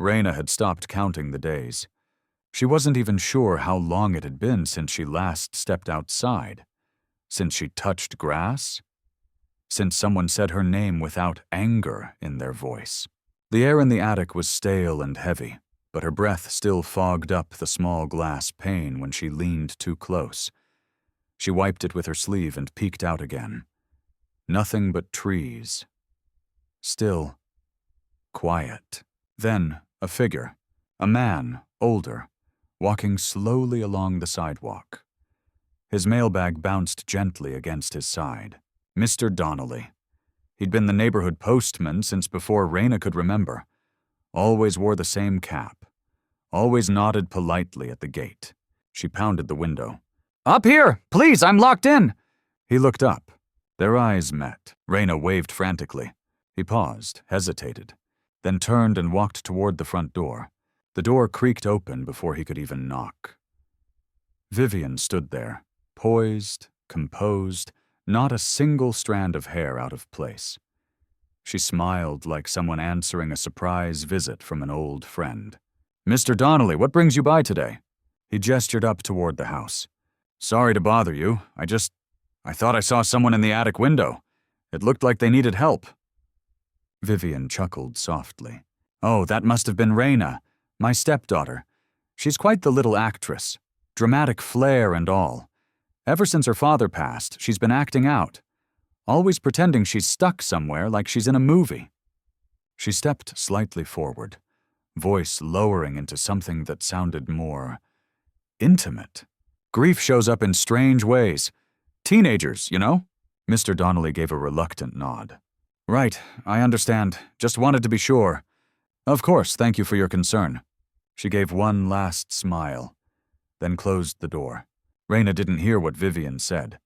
Raina had stopped counting the days. She wasn't even sure how long it had been since she last stepped outside. Since she touched grass? Since someone said her name without anger in their voice. The air in the attic was stale and heavy, but her breath still fogged up the small glass pane when she leaned too close. She wiped it with her sleeve and peeked out again. Nothing but trees. Still. Quiet. Then, a figure. A man, older, walking slowly along the sidewalk. His mailbag bounced gently against his side. Mr. Donnelly. He'd been the neighborhood postman since before Raina could remember. Always wore the same cap. Always nodded politely at the gate. She pounded the window. "Up here! Please, I'm locked in!" He looked up. Their eyes met. Raina waved frantically. He paused, hesitated, then turned and walked toward the front door. The door creaked open before he could even knock. Vivienne stood there, poised, composed, not a single strand of hair out of place. She smiled like someone answering a surprise visit from an old friend. "Mr. Donnelly, what brings you by today?" He gestured up toward the house. "Sorry to bother you. I thought I saw someone in the attic window. It looked like they needed help." Vivienne chuckled softly. "Oh, that must have been Raina, my stepdaughter. She's quite the little actress. Dramatic flair and all. Ever since her father passed, she's been acting out. Always pretending she's stuck somewhere like she's in a movie." She stepped slightly forward, voice lowering into something that sounded more intimate. "Grief shows up in strange ways. Teenagers, you know?" Mr. Donnelly gave a reluctant nod. "Right, I understand. Just wanted to be sure. Of course, thank you for your concern." She gave one last smile, then closed the door. Raina didn't hear what Vivienne said,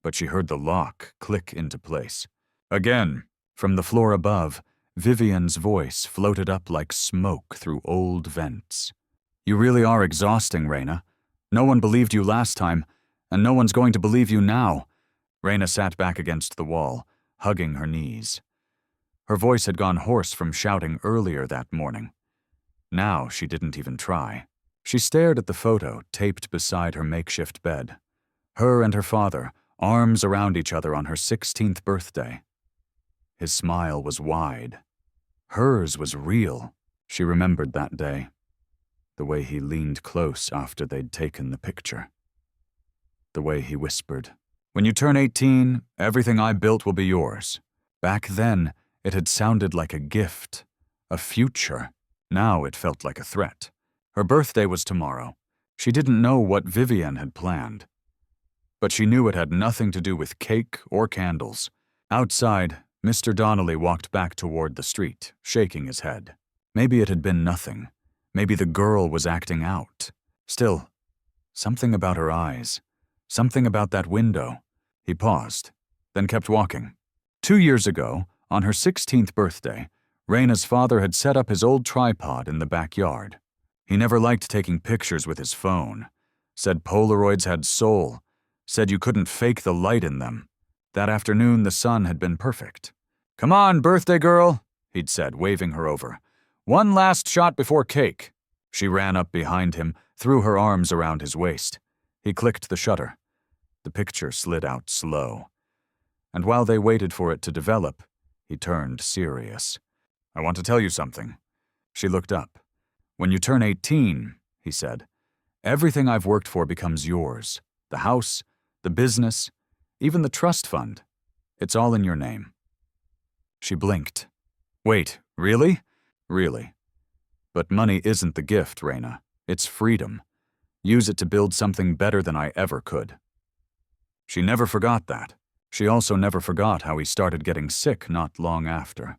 but she heard the lock click into place. Again, from the floor above, Vivienne's voice floated up like smoke through old vents. "You really are exhausting, Raina. No one believed you last time, and no one's going to believe you now." Raina sat back against the wall, hugging her knees. Her voice had gone hoarse from shouting earlier that morning. Now she didn't even try. She stared at the photo taped beside her makeshift bed. Her and her father, arms around each other on her 16th birthday. His smile was wide. Hers was real. She remembered that day. The way he leaned close after they'd taken the picture. The way he whispered, "When you turn 18, everything I built will be yours." Back then, it had sounded like a gift, a future. Now it felt like a threat. Her birthday was tomorrow. She didn't know what Vivienne had planned. But she knew it had nothing to do with cake or candles. Outside, Mr. Donnelly walked back toward the street, shaking his head. Maybe it had been nothing. Maybe the girl was acting out. Still, something about her eyes. Something about that window. He paused, then kept walking. 2 years ago, on her 16th birthday, Raina's father had set up his old tripod in the backyard. He never liked taking pictures with his phone. Said Polaroids had soul. Said you couldn't fake the light in them. That afternoon, the sun had been perfect. "Come on, birthday girl," he'd said, waving her over. "One last shot before cake." She ran up behind him, threw her arms around his waist. He clicked the shutter. The picture slid out slow. And while they waited for it to develop, he turned serious. "I want to tell you something." She looked up. "When you turn 18, he said, everything I've worked for becomes yours. The house, the business, even the trust fund. It's all in your name." She blinked. "Wait, really?" "Really. But money isn't the gift, Raina. It's freedom. Use it to build something better than I ever could." She never forgot that. She also never forgot how he started getting sick not long after.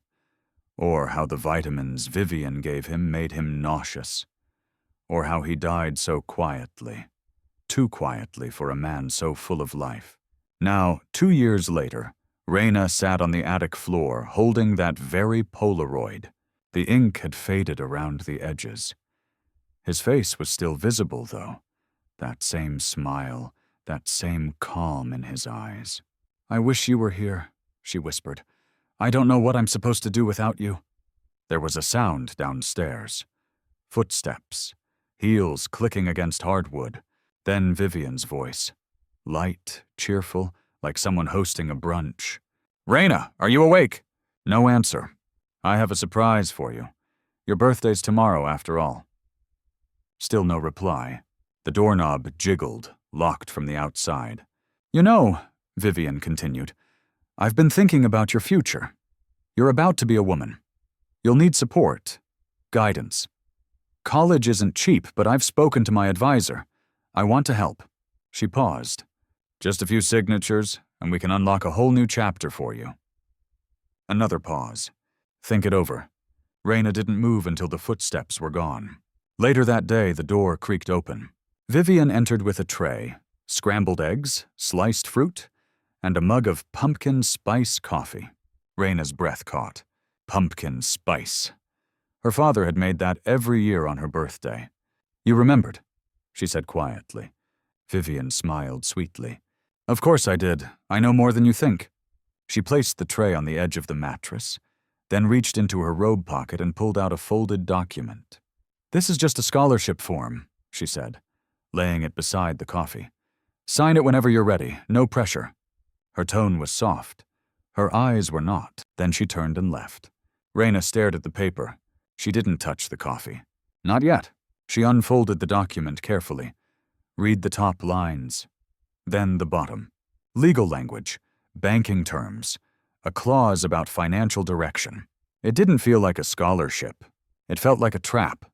Or how the vitamins Vivienne gave him made him nauseous. Or how he died so quietly. Too quietly for a man so full of life. Now, 2 years later, Raina sat on the attic floor holding that very Polaroid. The ink had faded around the edges. His face was still visible, though. That same smile, that same calm in his eyes. "I wish you were here," she whispered. "I don't know what I'm supposed to do without you." There was a sound downstairs. Footsteps, heels clicking against hardwood, then Vivienne's voice. Light, cheerful, like someone hosting a brunch. "Raina, are you awake?" No answer. "I have a surprise for you. Your birthday's tomorrow, after all." Still no reply. The doorknob jiggled, locked from the outside. "You know," Vivienne continued, "I've been thinking about your future. You're about to be a woman. You'll need support, guidance. College isn't cheap, but I've spoken to my advisor. I want to help." She paused. "Just a few signatures, and we can unlock a whole new chapter for you." Another pause. "Think it over." Raina didn't move until the footsteps were gone. Later that day, the door creaked open. Vivienne entered with a tray, scrambled eggs, sliced fruit, and a mug of pumpkin spice coffee. Raina's breath caught. Pumpkin spice. Her father had made that every year on her birthday. "You remembered," she said quietly. Vivienne smiled sweetly. "Of course I did. I know more than you think." She placed the tray on the edge of the mattress, then reached into her robe pocket and pulled out a folded document. "This is just a scholarship form," she said, laying it beside the coffee. "Sign it whenever you're ready, no pressure." Her tone was soft. Her eyes were not. Then she turned and left. Raina stared at the paper. She didn't touch the coffee. Not yet. She unfolded the document carefully. Read the top lines. Then the bottom. Legal language, banking terms, a clause about financial direction. It didn't feel like a scholarship. It felt like a trap.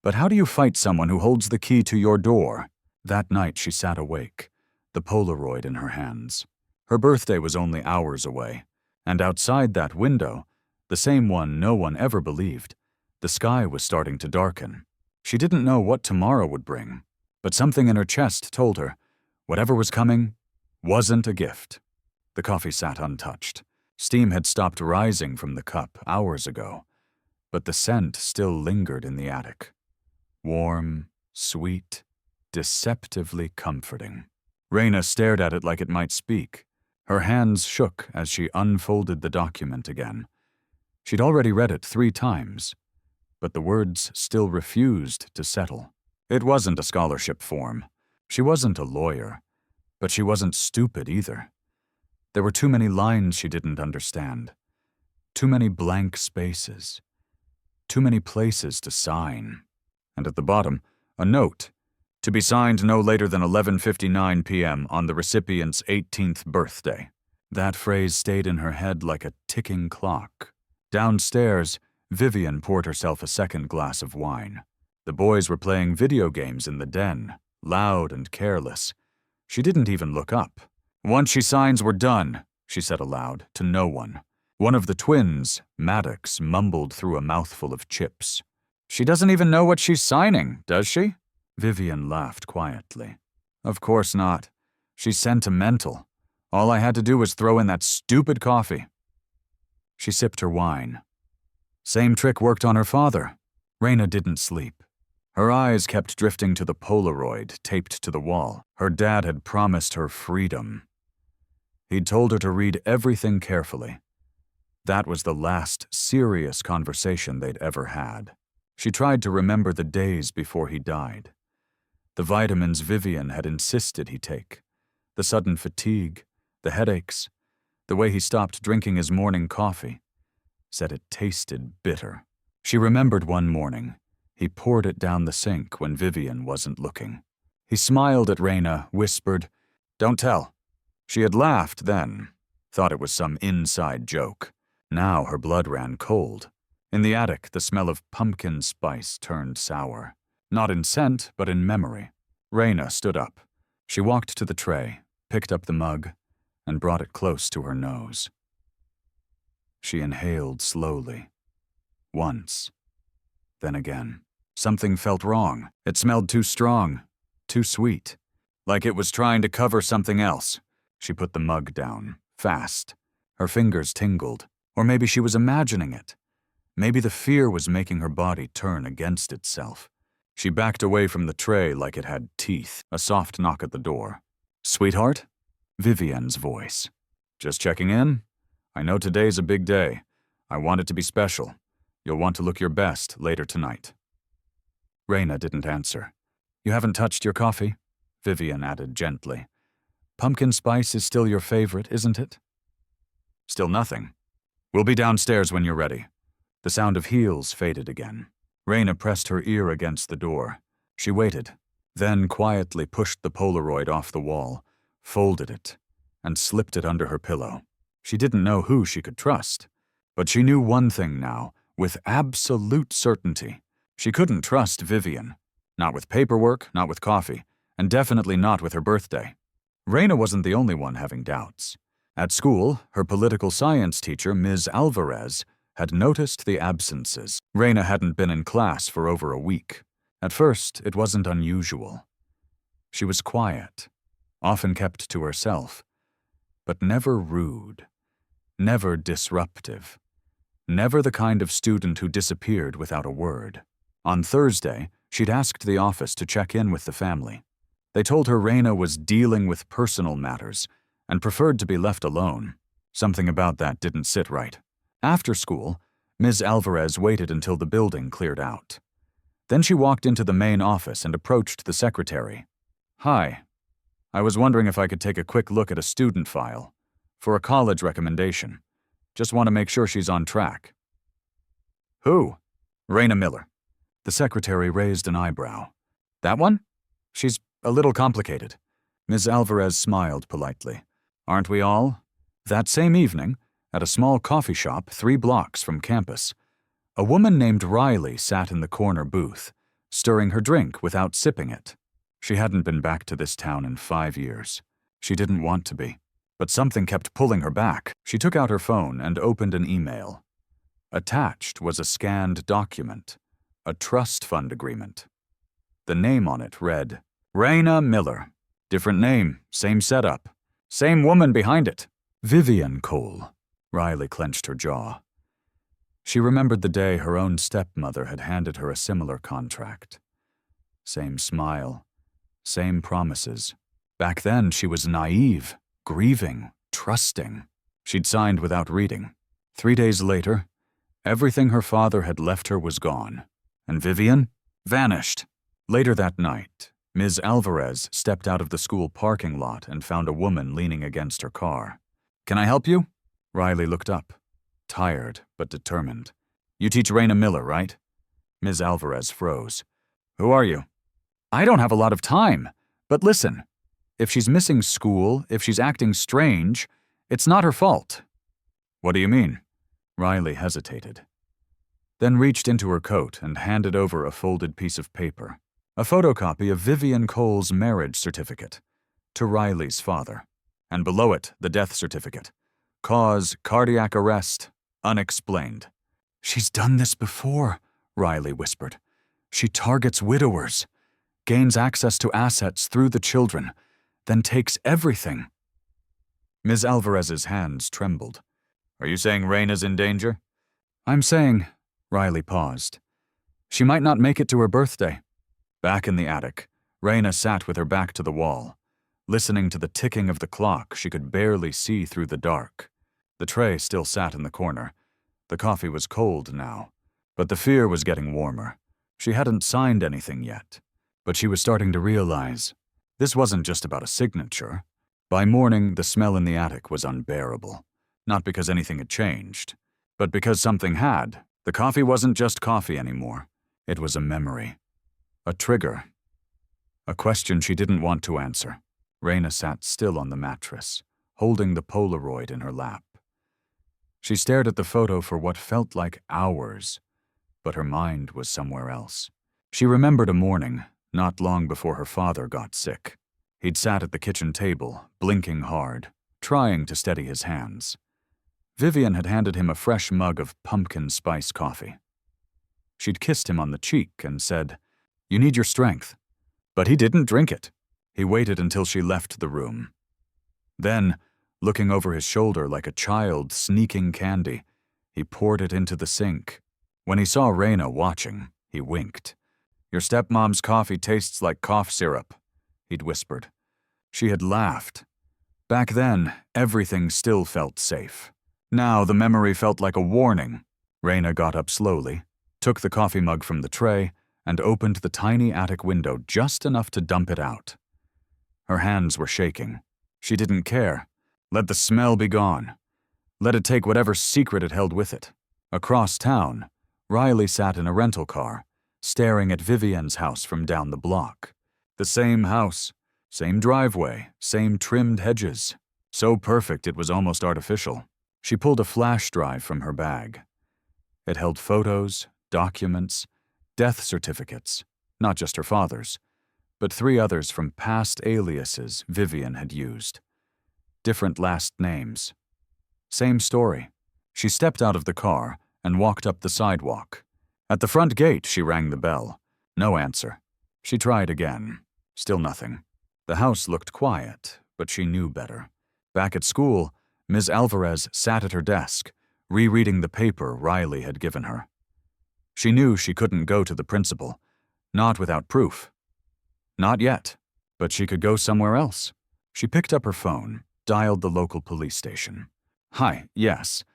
But how do you fight someone who holds the key to your door? That night she sat awake, the Polaroid in her hands. Her birthday was only hours away, and outside that window, the same one no one ever believed, the sky was starting to darken. She didn't know what tomorrow would bring, but something in her chest told her, whatever was coming wasn't a gift. The coffee sat untouched. Steam had stopped rising from the cup hours ago, but the scent still lingered in the attic. Warm, sweet, deceptively comforting. Raina stared at it like it might speak. Her hands shook as she unfolded the document again. She'd already read it 3 times, but the words still refused to settle. It wasn't a scholarship form. She wasn't a lawyer, but she wasn't stupid either. There were too many lines she didn't understand. Too many blank spaces. Too many places to sign. And at the bottom, a note, to be signed no later than 11:59 p.m. on the recipient's 18th birthday. That phrase stayed in her head like a ticking clock. Downstairs, Vivienne poured herself a second glass of wine. The boys were playing video games in the den, loud and careless. She didn't even look up. "Once she signs, we're done," she said aloud, to no one. One of the twins, Maddox, mumbled through a mouthful of chips. "She doesn't even know what she's signing, does she?" Vivienne laughed quietly. "Of course not. She's sentimental. All I had to do was throw in that stupid coffee." She sipped her wine. Same trick worked on her father. Raina didn't sleep. Her eyes kept drifting to the Polaroid taped to the wall. Her dad had promised her freedom. He'd told her to read everything carefully. That was the last serious conversation they'd ever had. She tried to remember the days before he died. The vitamins Vivienne had insisted he take. The sudden fatigue, the headaches, the way he stopped drinking his morning coffee. Said it tasted bitter. She remembered one morning. He poured it down the sink when Vivienne wasn't looking. He smiled at Raina, whispered, "Don't tell." She had laughed then, thought it was some inside joke. Now her blood ran cold. In the attic, the smell of pumpkin spice turned sour. Not in scent, but in memory. Raina stood up. She walked to the tray, picked up the mug, and brought it close to her nose. She inhaled slowly. Once. Then again. Something felt wrong. It smelled too strong, too sweet. Like it was trying to cover something else. She put the mug down, fast. Her fingers tingled. Or maybe she was imagining it. Maybe the fear was making her body turn against itself. She backed away from the tray like it had teeth. A soft knock at the door. "Sweetheart?" Vivienne's voice. "Just checking in. I know today's a big day. I want it to be special. You'll want to look your best later tonight." Raina didn't answer. "You haven't touched your coffee?" Vivienne added gently. "Pumpkin spice is still your favorite, isn't it?" "Still nothing. We'll be downstairs when you're ready." The sound of heels faded again. Raina pressed her ear against the door. She waited, then quietly pushed the Polaroid off the wall, folded it, and slipped it under her pillow. She didn't know who she could trust, but she knew one thing now, with absolute certainty. She couldn't trust Vivienne. Not with paperwork, not with coffee, and definitely not with her birthday. Raina wasn't the only one having doubts. At school, her political science teacher, Ms. Alvarez, had noticed the absences. Raina hadn't been in class for over a week. At first, it wasn't unusual. She was quiet, often kept to herself, but never rude, never disruptive, never the kind of student who disappeared without a word. On Thursday, she'd asked the office to check in with the family. They told her Raina was dealing with personal matters and preferred to be left alone. Something about that didn't sit right. After school, Ms. Alvarez waited until the building cleared out. Then she walked into the main office and approached the secretary. "Hi. I was wondering if I could take a quick look at a student file for a college recommendation. Just want to make sure she's on track." "Who?" "Raina Miller." The secretary raised an eyebrow. "That one? She's a little complicated." Ms. Alvarez smiled politely. "Aren't we all?" That same evening, at a small coffee shop 3 blocks from campus, a woman named Riley sat in the corner booth, stirring her drink without sipping it. She hadn't been back to this town in 5 years. She didn't want to be, but something kept pulling her back. She took out her phone and opened an email. Attached was a scanned document, a trust fund agreement. The name on it read, Raina Miller. Different name, same setup, same woman behind it. Vivienne Cole. Riley clenched her jaw. She remembered the day her own stepmother had handed her a similar contract. Same smile, same promises. Back then she was naive, grieving, trusting. She'd signed without reading. 3 days later, everything her father had left her was gone, and Vivienne vanished. Later that night, Ms. Alvarez stepped out of the school parking lot and found a woman leaning against her car. "Can I help you?" Riley looked up, tired but determined. "You teach Raina Miller, right?" Ms. Alvarez froze. "Who are you?" "I don't have a lot of time, but listen. If she's missing school, if she's acting strange, it's not her fault." "What do you mean?" Riley hesitated, then reached into her coat and handed over a folded piece of paper, a photocopy of Vivienne Cole's marriage certificate, to Riley's father, and below it the death certificate. Cause cardiac arrest, unexplained. "She's done this before," Riley whispered. "She targets widowers, gains access to assets through the children, then takes everything." Ms. Alvarez's hands trembled. "Are you saying Raina's in danger?" "I'm saying," Riley paused, "she might not make it to her birthday." Back in the attic, Raina sat with her back to the wall, listening to the ticking of the clock she could barely see through the dark. The tray still sat in the corner. The coffee was cold now, but the fear was getting warmer. She hadn't signed anything yet, but she was starting to realize this wasn't just about a signature. By morning, the smell in the attic was unbearable, not because anything had changed, but because something had. The coffee wasn't just coffee anymore. It was a memory, a trigger, a question she didn't want to answer. Raina sat still on the mattress, holding the Polaroid in her lap. She stared at the photo for what felt like hours, but her mind was somewhere else. She remembered a morning, not long before her father got sick. He'd sat at the kitchen table, blinking hard, trying to steady his hands. Vivienne had handed him a fresh mug of pumpkin spice coffee. She'd kissed him on the cheek and said, "You need your strength." But he didn't drink it. He waited until she left the room. Then, looking over his shoulder like a child sneaking candy, he poured it into the sink. When he saw Raina watching, he winked. "Your stepmom's coffee tastes like cough syrup," he'd whispered. She had laughed. Back then, everything still felt safe. Now the memory felt like a warning. Raina got up slowly, took the coffee mug from the tray, and opened the tiny attic window just enough to dump it out. Her hands were shaking. She didn't care. Let the smell be gone. Let it take whatever secret it held with it. Across town, Riley sat in a rental car, staring at Vivienne's house from down the block. The same house, same driveway, same trimmed hedges. So perfect it was almost artificial. She pulled a flash drive from her bag. It held photos, documents, death certificates, not just her father's, but 3 others from past aliases Vivienne had used. Different last names. Same story. She stepped out of the car and walked up the sidewalk. At the front gate, she rang the bell. No answer. She tried again. Still nothing. The house looked quiet, but she knew better. Back at school, Ms. Alvarez sat at her desk, rereading the paper Riley had given her. She knew she couldn't go to the principal, not without proof. Not yet, but she could go somewhere else. She picked up her phone, dialed the local police station. Hi, yes.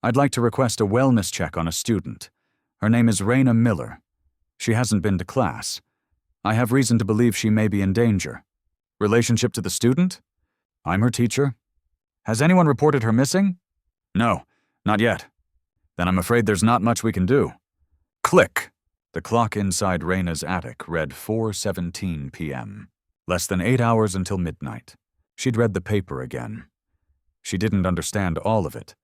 I'd like to request a wellness check on a student. Her name is Raina Miller. She hasn't been to class. I have reason to believe she may be in danger. Relationship to the student? I'm her teacher. Has anyone reported her missing? No, not yet. Then I'm afraid there's not much we can do. Click! The clock inside Raina's attic read 4:17 p.m. Less than 8 hours until midnight. She'd read the paper again. She didn't understand all of it,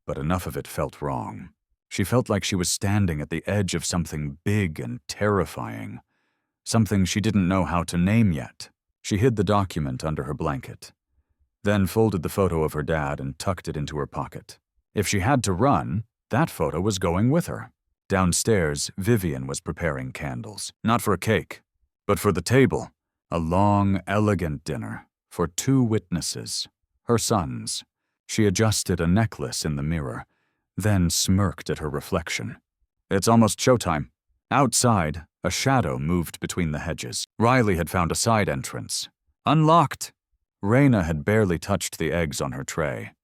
but enough of it felt wrong. She felt like she was standing at the edge of something big and terrifying, something she didn't know how to name yet. She hid the document under her blanket, then folded the photo of her dad and tucked it into her pocket. If she had to run, that photo was going with her. Downstairs, Vivienne was preparing candles, not for a cake, but for the table, a long, elegant dinner for 2 witnesses, her sons. She adjusted a necklace in the mirror, then smirked at her reflection. It's almost showtime. Outside, a shadow moved between the hedges. Riley had found a side entrance. Unlocked! Raina had barely touched the eggs on her tray.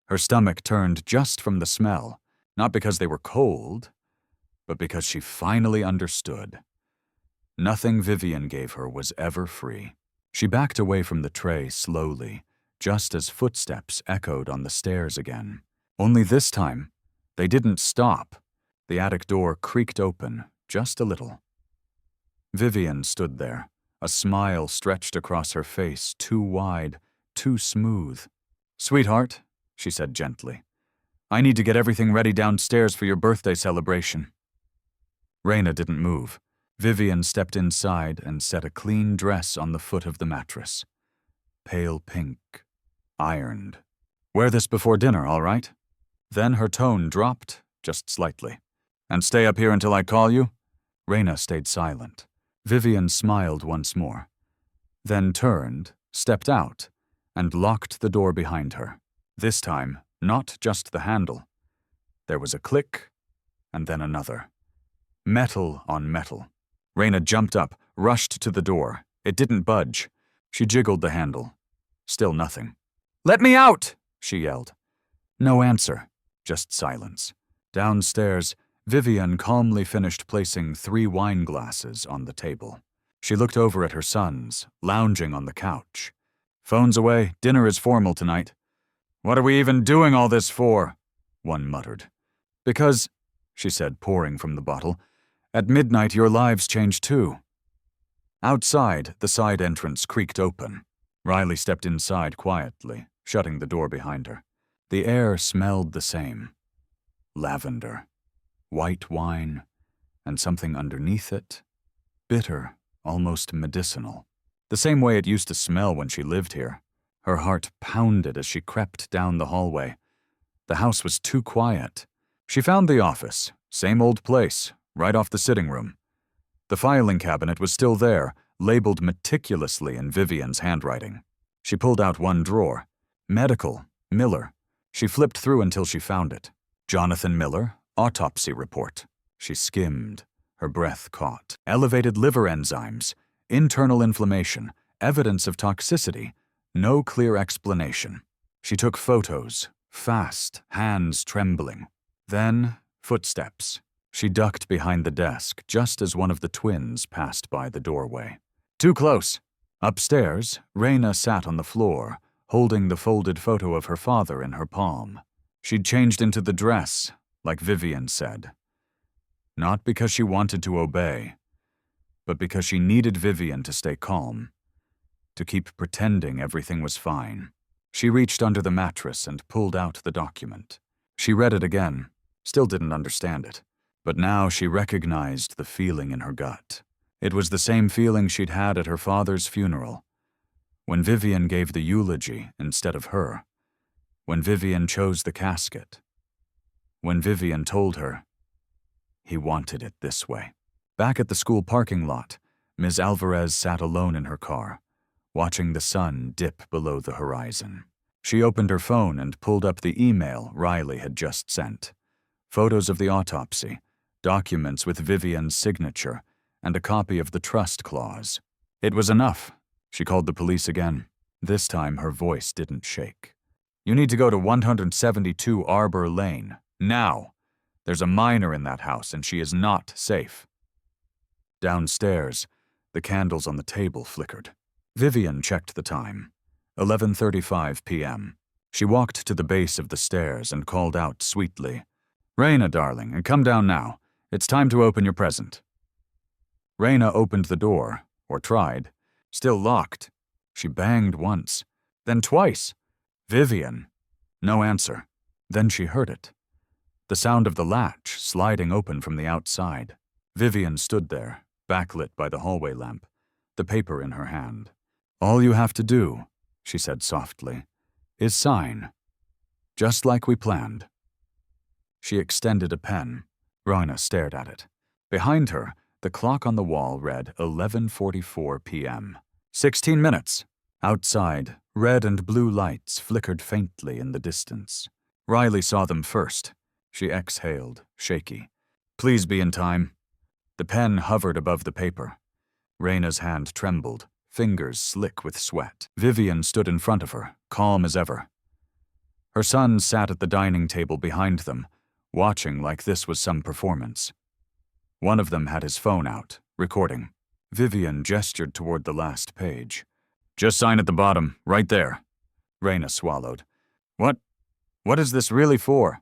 Her stomach turned just from the smell, not because they were cold, but because she finally understood. Nothing Vivienne gave her was ever free. She backed away from the tray slowly, just as footsteps echoed on the stairs again. Only this time, they didn't stop. The attic door creaked open, just a little. Vivienne stood there, a smile stretched across her face, too wide, too smooth. "Sweetheart," she said gently, "I need to get everything ready downstairs for your birthday celebration." Raina didn't move. Vivienne stepped inside and set a clean dress on the foot of the mattress. Pale pink, ironed. "Wear this before dinner, all right?" Then her tone dropped, just slightly. "And stay up here until I call you?" Raina stayed silent. Vivienne smiled once more, then turned, stepped out, and locked the door behind her. This time, not just the handle. There was a click, and then another. Metal on metal. Raina jumped up, rushed to the door. It didn't budge. She jiggled the handle. Still nothing. "Let me out!" she yelled. No answer, just silence. Downstairs, Vivienne calmly finished placing 3 wine glasses on the table. She looked over at her sons, lounging on the couch. "Phone's away, dinner is formal tonight." "What are we even doing all this for?" one muttered. "Because," she said, pouring from the bottle, "at midnight your lives change too." Outside, the side entrance creaked open. Riley stepped inside quietly, shutting the door behind her. The air smelled the same. Lavender, white wine, and something underneath it. Bitter, almost medicinal. The same way it used to smell when she lived here. Her heart pounded as she crept down the hallway. The house was too quiet. She found the office, same old place, right off the sitting room. The filing cabinet was still there, labeled meticulously in Vivienne's handwriting. She pulled out one drawer. Medical, Miller. She flipped through until she found it. Jonathan Miller, autopsy report. She skimmed. Her breath caught. Elevated liver enzymes, internal inflammation, evidence of toxicity, no clear explanation. She took photos, fast, hands trembling. Then, Footsteps. She ducked behind the desk just as one of the twins passed by the doorway. Too close. Upstairs, Raina sat on the floor, holding the folded photo of her father in her palm. She'd changed into the dress, like Vivienne said. Not because she wanted to obey, but because she needed Vivienne to stay calm, to keep pretending everything was fine. She reached under the mattress and pulled out the document. She read it again, still didn't understand it, but now she recognized the feeling in her gut. It was the same feeling she'd had at her father's funeral, when Vivienne gave the eulogy instead of her, when Vivienne chose the casket, when Vivienne told her he wanted it this way. Back at the school parking lot, Ms. Alvarez sat alone in her car, watching the sun dip below the horizon. She opened her phone and pulled up the email Riley had just sent. Photos of the autopsy, documents with Vivienne's signature, and a copy of the trust clause. It was enough. She called the police again. This time her voice didn't shake. You need to go to 172 Arbor Lane, now. There's a minor in that house and she is not safe. Downstairs, the candles on the table flickered. Vivienne checked the time. 11:35 p.m. She walked to the base of the stairs and called out sweetly, Raina, darling, and come down now. It's time to open your present. Raina opened the door, or tried. Still locked. She banged once, then twice. Vivienne. No answer. Then she heard it. The sound of the latch sliding open from the outside. Vivienne stood there, backlit by the hallway lamp, the paper in her hand. All you have to do, she said softly, is sign. Just like we planned. She extended a pen. Raina stared at it. Behind her, the clock on the wall read 11:44 p.m. 16 minutes. Outside, red and blue lights flickered faintly in the distance. Riley saw them first. She exhaled, shaky. Please be in time. The pen hovered above the paper. Raina's hand trembled, fingers slick with sweat. Vivienne stood in front of her, calm as ever. Her son sat at the dining table behind them, watching like this was some performance. One of them had his phone out, recording. Vivienne gestured toward the last page. Just sign at the bottom, right there. Raina swallowed. What is this really for?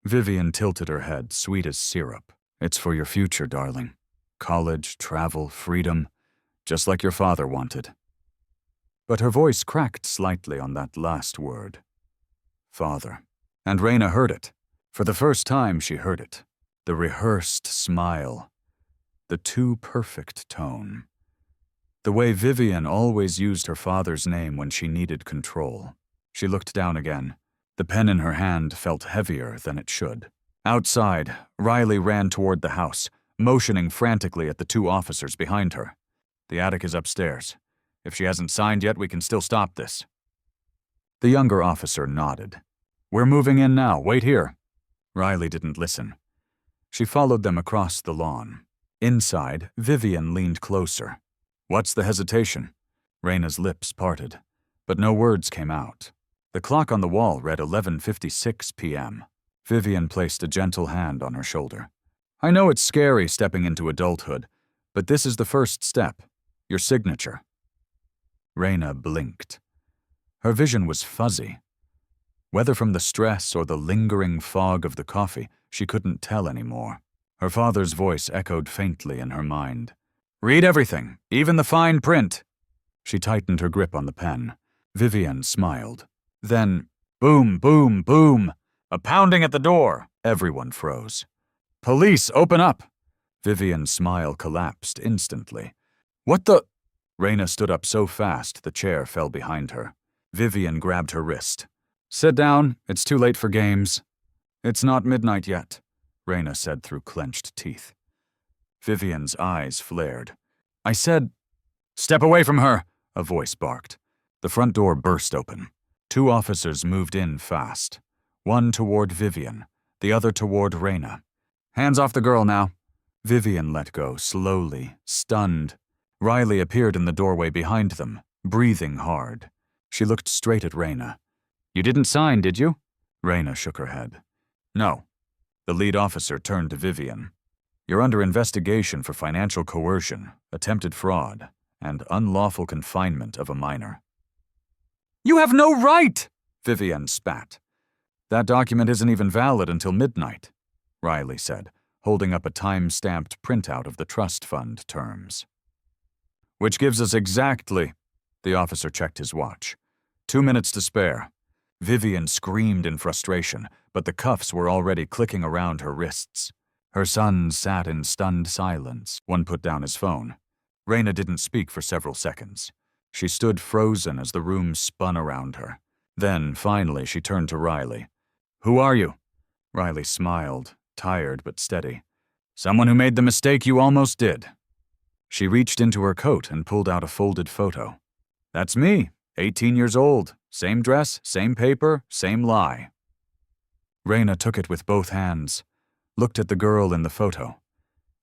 Vivienne tilted her head, sweet as syrup. It's for your future, darling. College, travel, freedom, just like your father wanted. But her voice cracked slightly on that last word. Father. And Raina heard it. For the first time she heard it. The rehearsed smile. The too perfect tone. The way Vivienne always used her father's name when she needed control. She looked down again. The pen in her hand felt heavier than it should. Outside, Riley ran toward the house, motioning frantically at the two officers behind her. The attic is upstairs. If she hasn't signed yet, we can still stop this. The younger officer nodded. We're moving in now. Wait here. Riley didn't listen. She followed them across the lawn. Inside, Vivienne leaned closer. What's the hesitation? Raina's lips parted, but no words came out. The clock on the wall read 11:56 p.m. Vivienne placed a gentle hand on her shoulder. I know it's scary stepping into adulthood, but this is the first step. Your signature. Raina blinked. Her vision was fuzzy. Whether from the stress or the lingering fog of the coffee, she couldn't tell anymore. Her father's voice echoed faintly in her mind. Read everything, even the fine print. She tightened her grip on the pen. Vivienne smiled. Then, boom, boom, boom. A pounding at the door. Everyone froze. Police, open up. Vivienne's smile collapsed instantly. What the? Raina stood up so fast the chair fell behind her. Vivienne grabbed her wrist. Sit down, it's too late for games. It's not midnight yet, Raina said through clenched teeth. Vivienne's eyes flared. I said, step away from her, a voice barked. The front door burst open. Two officers moved in fast. One toward Vivienne, the other toward Raina. Hands off the girl now. Vivienne let go, slowly, stunned. Riley appeared in the doorway behind them, breathing hard. She looked straight at Raina. You didn't sign, did you? Raina shook her head. No. The lead officer turned to Vivienne. "You're under investigation for financial coercion, attempted fraud, and unlawful confinement of a minor." "You have no right!" Vivienne spat. "That document isn't even valid until midnight," Riley said, holding up a time-stamped printout of the trust fund terms. "Which gives us exactly—" The officer checked his watch. 2 minutes to spare." Vivienne screamed in frustration, but the cuffs were already clicking around her wrists. Her sons sat in stunned silence. One put down his phone. Raina didn't speak for several seconds. She stood frozen as the room spun around her. Then, finally, she turned to Riley. "Who are you?" Riley smiled, tired but steady. "Someone who made the mistake you almost did." She reached into her coat and pulled out a folded photo. "That's me, 18 years old. Same dress, same paper, same lie." Raina took it with both hands, looked at the girl in the photo,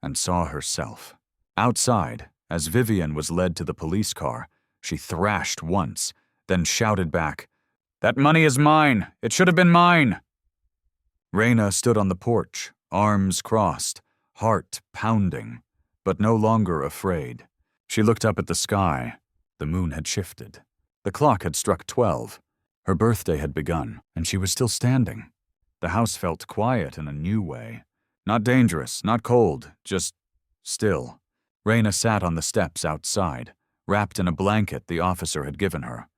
and saw herself. Outside, as Vivienne was led to the police car, she thrashed once, then shouted back, "That money is mine! It should have been mine!" Raina stood on the porch, arms crossed, heart pounding, but no longer afraid. She looked up at the sky. The moon had shifted. The clock had struck 12. Her birthday had begun, and she was still standing. The house felt quiet in a new way. Not dangerous, not cold, just still. Raina sat on the steps outside, wrapped in a blanket the officer had given her.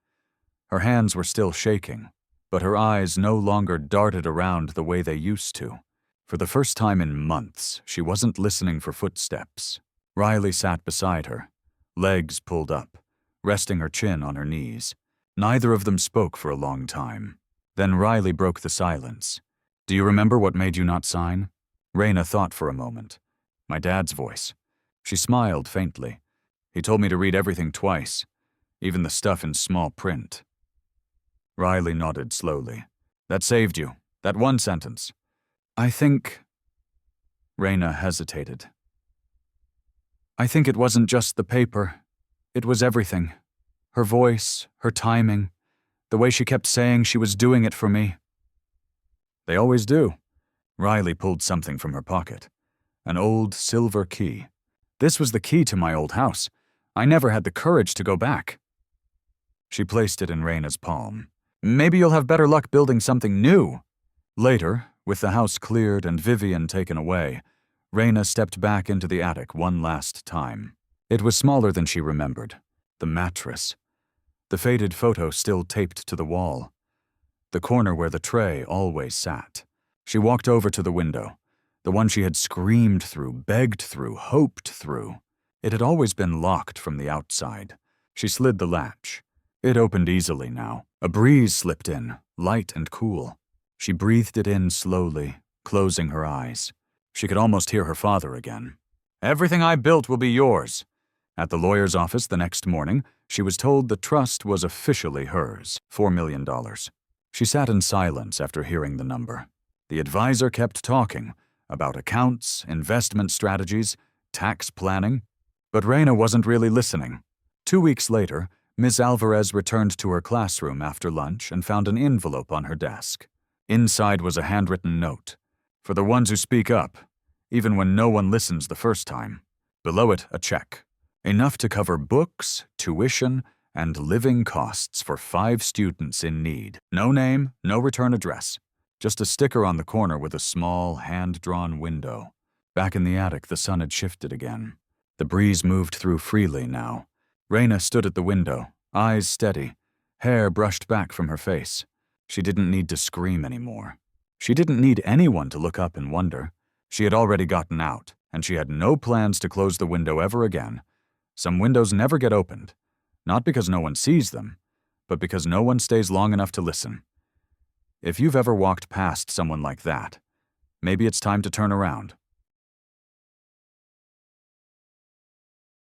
Her hands were still shaking, but her eyes no longer darted around the way they used to. For the first time in months, she wasn't listening for footsteps. Riley sat beside her, legs pulled up, resting her chin on her knees. Neither of them spoke for a long time. Then Riley broke the silence. "Do you remember what made you not sign?" Raina thought for a moment. "My dad's voice." She smiled faintly. "He told me to read everything twice, even the stuff in small print." Riley nodded slowly. "That saved you. That one sentence." "I think—" Raina hesitated. "I think it wasn't just the paper. It was everything. Her voice, her timing, the way she kept saying she was doing it for me." "They always do." Riley pulled something from her pocket. An old silver key. "This was the key to my old house. I never had the courage to go back." She placed it in Raina's palm. "Maybe you'll have better luck building something new." Later, with the house cleared and Vivienne taken away, Raina stepped back into the attic one last time. It was smaller than she remembered. The mattress. The faded photo still taped to the wall. The corner where the tray always sat. She walked over to the window, the one she had screamed through, begged through, hoped through. It had always been locked from the outside. She slid the latch. It opened easily now. A breeze slipped in, light and cool. She breathed it in slowly, closing her eyes. She could almost hear her father again. "Everything I built will be yours." At the lawyer's office the next morning, she was told the trust was officially hers, $4 million. She sat in silence after hearing the number. The advisor kept talking about accounts, investment strategies, tax planning, but Raina wasn't really listening. 2 weeks later, Ms. Alvarez returned to her classroom after lunch and found an envelope on her desk. Inside was a handwritten note. "For the ones who speak up, even when no one listens the first time." Below it, a check. Enough to cover books, tuition, and living costs for 5 students in need. No name, no return address. Just a sticker on the corner with a small, hand-drawn window. Back in the attic, the sun had shifted again. The breeze moved through freely now. Raina stood at the window, eyes steady, hair brushed back from her face. She didn't need to scream anymore. She didn't need anyone to look up and wonder. She had already gotten out, and she had no plans to close the window ever again. Some windows never get opened, not because no one sees them, but because no one stays long enough to listen. If you've ever walked past someone like that, maybe it's time to turn around.